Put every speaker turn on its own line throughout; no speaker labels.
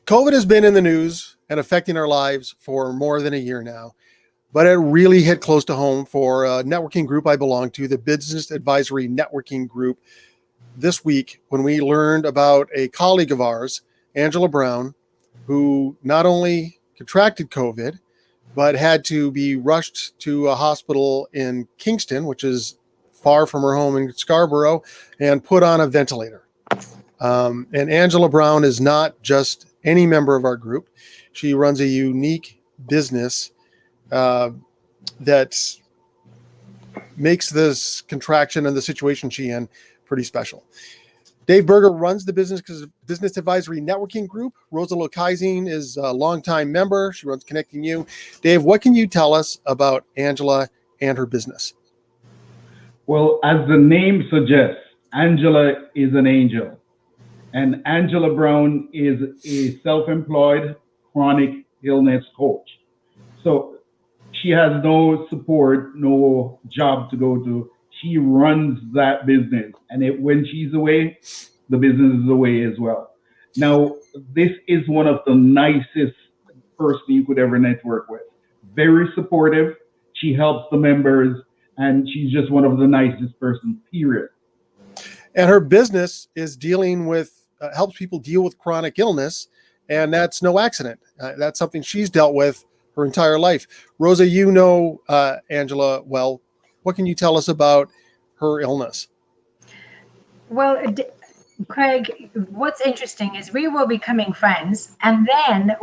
COVID has been in the news and affecting our lives for more than a year now, but it really hit close to home for a networking group I belong to, the Business Advisory Networking Group, this week when we learned about a colleague of ours, Angela Brown, who not only contracted COVID, but had to be rushed to a hospital in Kingston, which is far from her home in Scarborough, and put on a ventilator. And Angela Brown is not just any member of our group. She runs a unique business that makes this contraction and the situation she's in pretty special. Dave Berger runs the Business Advisory Networking Group. Rosa Lokizing is a longtime member. She runs Connecting You. Dave, what can you tell us about Angela and her business?
Well, as the name suggests, Angela is an angel. And Angela Brown is a self-employed chronic illness coach. So she has no support, no job to go to. She runs that business. And when she's away, the business is away as well. Now, this is one of the nicest person you could ever network with. Very supportive. She helps the members, and she's just one of the nicest persons, period.
And her business is dealing with, helps people deal with chronic illness, and that's no accident. That's something she's dealt with her entire life. Rosa, you know Angela well. What can you tell us about her illness?
Well, Craig, what's interesting is we were becoming friends, and then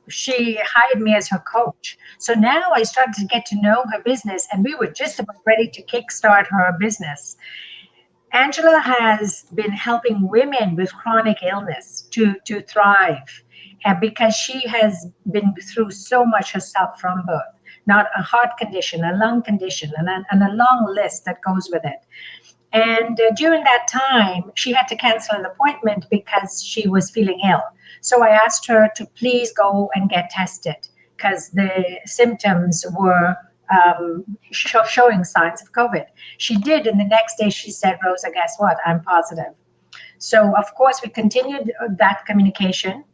she hired me as her coach. So now I started to get to know her business, and we were just about ready to kickstart her business. Angela has been helping women with chronic illness to thrive, because she has been through so much herself from birth, not a heart condition, a lung condition, and a long list that goes with it. And during that time, she had to cancel an appointment because she was feeling ill. So I asked her to please go and get tested because the symptoms were showing signs of COVID. She did, and the next day she said, Rosa, guess what? I'm positive. So, of course, we continued that communication.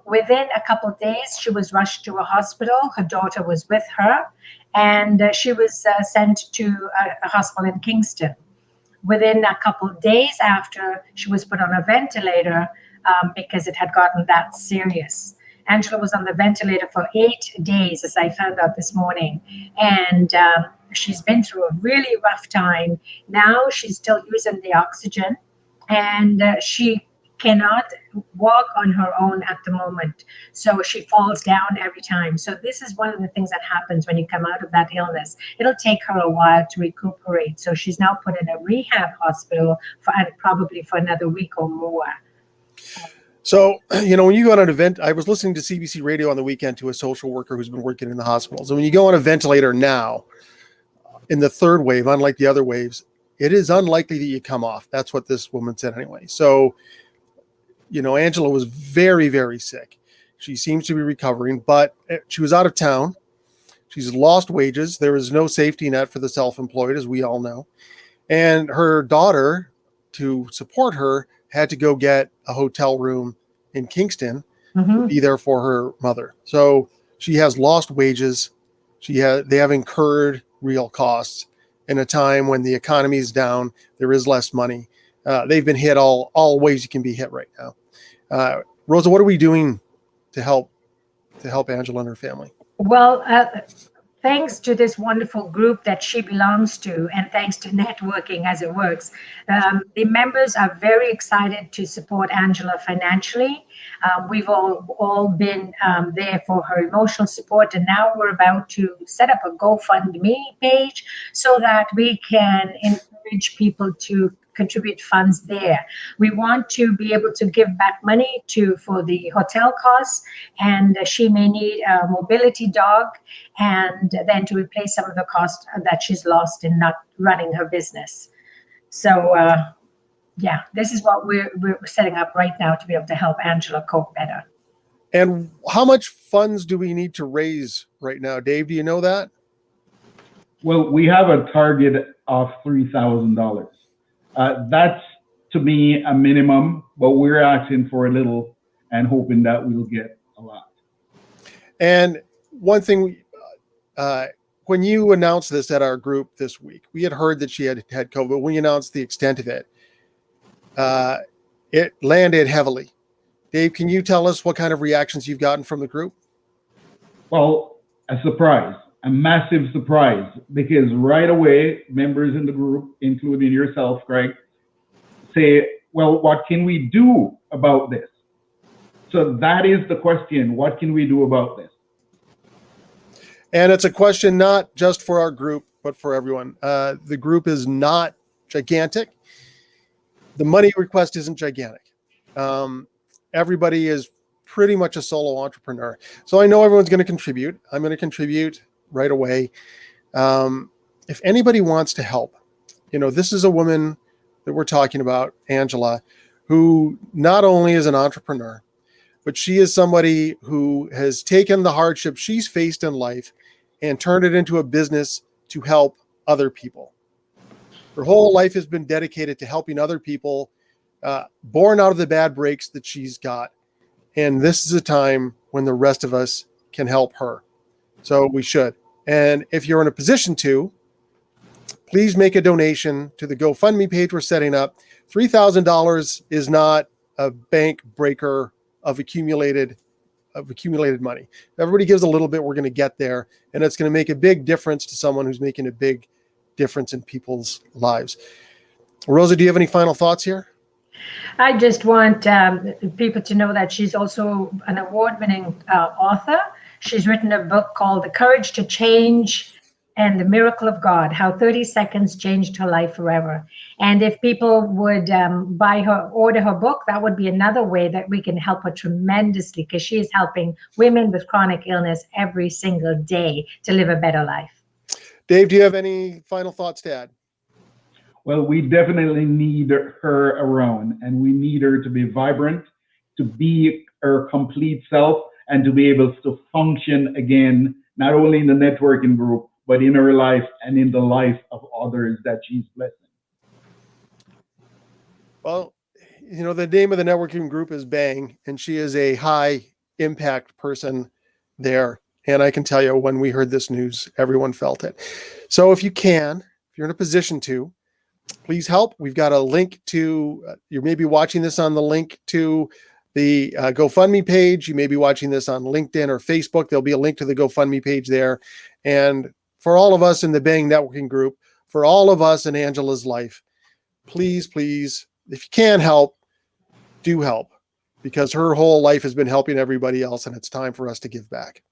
Within a couple of days, she was rushed to a hospital. Her daughter was with her, and she was sent to a hospital in Kingston. Within a couple of days after, she was put on a ventilator because it had gotten that serious. Angela was on the ventilator for 8 days, as I found out this morning. And she's been through a really rough time. Now she's still using the oxygen, and she cannot walk on her own at the moment. So she falls down every time. So this is one of the things that happens when you come out of that illness. It'll take her a while to recuperate. So she's now put in a rehab hospital probably for another week or more.
So, when you go on an event, I was listening to CBC radio on the weekend to a social worker who's been working in the hospitals. And when you go on a ventilator now, in the third wave, unlike the other waves, it is unlikely that you come off. That's what this woman said anyway. So, Angela was very, very sick. She seems to be recovering, but she was out of town. She's lost wages. There is no safety net for the self-employed, as we all know. And her daughter, to support her, had to go get a hotel room in Kingston to be there for her mother. So she has lost wages. They have incurred real costs in a time when the economy is down. There is less money. They've been hit all ways you can be hit right now. Rosa, what are we doing to help Angela and her family?
Well, thanks to this wonderful group that she belongs to, and thanks to networking as it works, the members are very excited to support Angela financially. We've all been there for her emotional support, and now we're about to set up a GoFundMe page so that we can encourage people to contribute funds there. We want to be able to give back money for the hotel costs, and she may need a mobility dog, and then to replace some of the cost that she's lost in not running her business. So this is what we're setting up right now to be able to help Angela cope better.
And how much funds do we need to raise right now? Dave, do you know that?
Well, we have a target of $3,000. That's, to me, a minimum, but we're asking for a little and hoping that we'll get a lot.
And one thing, when you announced this at our group this week, we had heard that she had COVID. When you announced the extent of it, it landed heavily. Dave, can you tell us what kind of reactions you've gotten from the group?
Well, a surprise, a massive surprise, because right away, members in the group, including yourself, Greg, say, well, what can we do about this? So that is the question. What can we do about this?
And it's a question not just for our group, but for everyone. The group is not gigantic. The money request isn't gigantic. Everybody is pretty much a solo entrepreneur. So I know everyone's going to contribute. I'm going to contribute right away. If anybody wants to help, this is a woman that we're talking about, Angela, who not only is an entrepreneur, but she is somebody who has taken the hardship she's faced in life and turned it into a business to help other people. Her whole life has been dedicated to helping other people, born out of the bad breaks that she's got. And this is a time when the rest of us can help her. So we should. And if you're in a position to, please make a donation to the GoFundMe page we're setting up. $3,000 is not a bank breaker of accumulated money. If everybody gives a little bit, we're going to get there, and it's going to make a big difference to someone who's making a big difference in people's lives. Rosa, do you have any final thoughts here?
I just want people to know that she's also an award-winning author. She's written a book called The Courage to Change and the Miracle of God, How 30 Seconds Changed Her Life Forever. And if people would order her book, that would be another way that we can help her tremendously, because she is helping women with chronic illness every single day to live a better life. Dave,
do you have any final thoughts to add?
Well, we definitely need her around, and we need her to be vibrant, to be her complete self, and to be able to function again, not only in the networking group, but in her life and in the life of others that she's blessing.
Well, the name of the networking group is BANG, and she is a high impact person there. And I can tell you, when we heard this news, everyone felt it. So if you're in a position to, please help. We've got a link to, you may be watching this on the link to the GoFundMe page. You may be watching this on LinkedIn or Facebook. There'll be a link to the GoFundMe page there. And for all of us in the BANG networking group, for all of us in Angela's life, please, if you can help, do help, because her whole life has been helping everybody else, and it's time for us to give back.